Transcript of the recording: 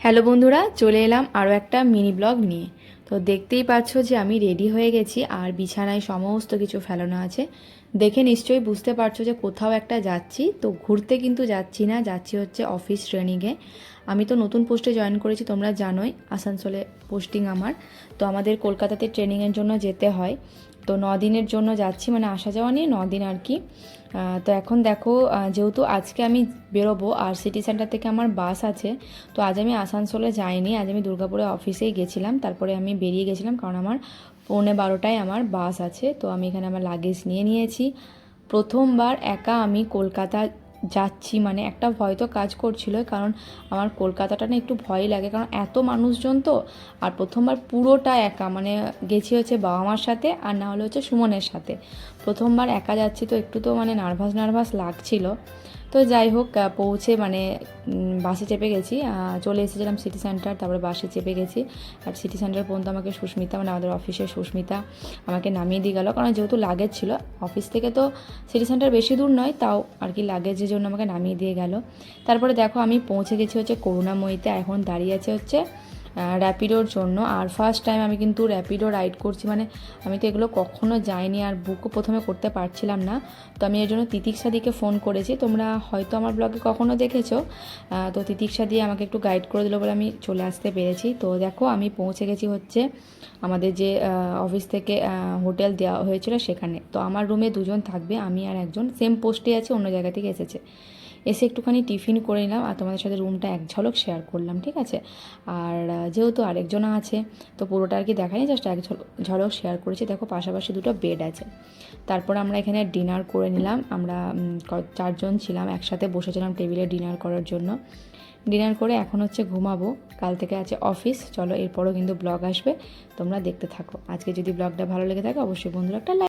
Hello বন্ধুরা, চলে এলাম আরও একটা মিনি ব্লগ নিয়ে। তো দেখতেই পাচ্ছ যে আমি রেডি হয়ে গেছি আর বিছানায় সমস্ত কিছু ফেলানো আছে। দেখে নিশ্চয়ই বুঝতে পারছো যে কোথাও একটা যাচ্ছি। তো ঘুরতে কিন্তু যাচ্ছি না, যাচ্ছি হচ্ছে অফিস ট্রেনিংয়ে। আমি তো নতুন পোস্টে জয়েন করেছি, তোমরা জানোই আসানসোলে পোস্টিং আমার। তো আমাদের কলকাতাতে ট্রেনিংয়ের জন্য যেতে হয়। তো 9 দিনের জন্য যাচ্ছি, মানে আসা যাওয়া নিয়ে 9 দিন আর কি। তো এখন দেখো, যেহেতু আজকে আমি বেরোবো আর সিটি সেন্টার থেকে আমার বাস আছে, তো আজ আমি আসানসোলে যাইনি, আজ আমি দুর্গাপুরে অফিসেই গেছিলাম। তারপরে আমি বেরিয়ে গেছিলাম কারণ আমার 11:30টায় আমার বাস আছে। তো আমি এখানে আমার লাগেজ নিয়ে নিয়েছি। প্রথমবার একা আমি কলকাতা যাচ্ছি, মানে একটা ভয় তো কাজ করছিল, কারণ আমার কলকাতাটা না একটু ভয় লাগে, কারণ এত মানুষজন তো। আর প্রথমবার পুরোটা একা, মানে গেছি হচ্ছে বাবা মার সাথে আর না হলে হচ্ছে সুমনের সাথে। প্রথমবার একা যাচ্ছি তো একটু তো মানে নার্ভাস নার্ভাস লাগছিল। তো যাই হোক, পৌঁছে মানে বাসে চেপে গেছি, চলে এসেছিলাম সিটি সেন্টার, তারপরে বাসে চেপে গেছি। আর সিটি সেন্টার পর্যন্ত আমাকে সুস্মিতা, মানে আমাদের অফিসের সুস্মিতা আমাকে নামিয়ে দিয়ে গেল, কারণ যেহেতু লাগেজ ছিল। অফিস থেকে তো সিটি সেন্টার বেশি দূর নয়, তাও আর কি লাগেজের জন্য আমাকে নামিয়ে দিয়ে গেল। তারপরে দেখো আমি পৌঁছে গেছি হচ্ছে করুণাময়ীতে, এখন দাঁড়িয়ে আছে হচ্ছে র্যাপিডোর জন্য। আর ফার্স্ট টাইম আমি কিন্তু র্যাপিডো রাইড করছি, মানে আমি তো এগুলো কখনো যাইনি আর বুকও প্রথমে করতে পারছিলাম না। তো আমি এর জন্য তিতিক্ষাদিকে ফোন করেছি, তোমরা হয়তো আমার ব্লগে কখনো দেখেছো। তো তিতিক্ষা দিয়ে আমাকে একটু গাইড করে দিল বলে আমি চলে আসতে পেরেছি। তো দেখো আমি পৌঁছে গেছি হচ্ছে আমাদের যে অফিস থেকে হোটেল দেওয়া হয়েছিল সেখানে। তো আমার রুমে দুজন থাকবে, আমি আর একজন, সেম পোস্টে আছে, অন্য জায়গা থেকে এসেছে। এসে একটুখানি টিফিন করে নিলাম আর তোমাদের সাথে রুমটা এক ঝলক শেয়ার করলাম, ঠিক আছে। আর যেহেতু আরেকজন আছে, তো পুরোটা আর কি দেখায়নি, জাস্ট এক ঝলক শেয়ার করেছি। দেখো পাশাপাশি দুটো বেড আছে। তারপর আমরা এখানে ডিনার করে নিলাম। আমরা 4জন ছিলাম, একসাথে বসেছিলাম টেবিলে ডিনার করার জন্য। ডিনার করে এখন হচ্ছে ঘুমাবো, কাল থেকে আছে অফিস। চলো এরপরও কিন্তু ব্লগ আসবে, তোমরা দেখতে থাকো। আজকে যদি ব্লগটা ভালো লেগে থাকে অবশ্যই বন্ধুরা একটা লাইক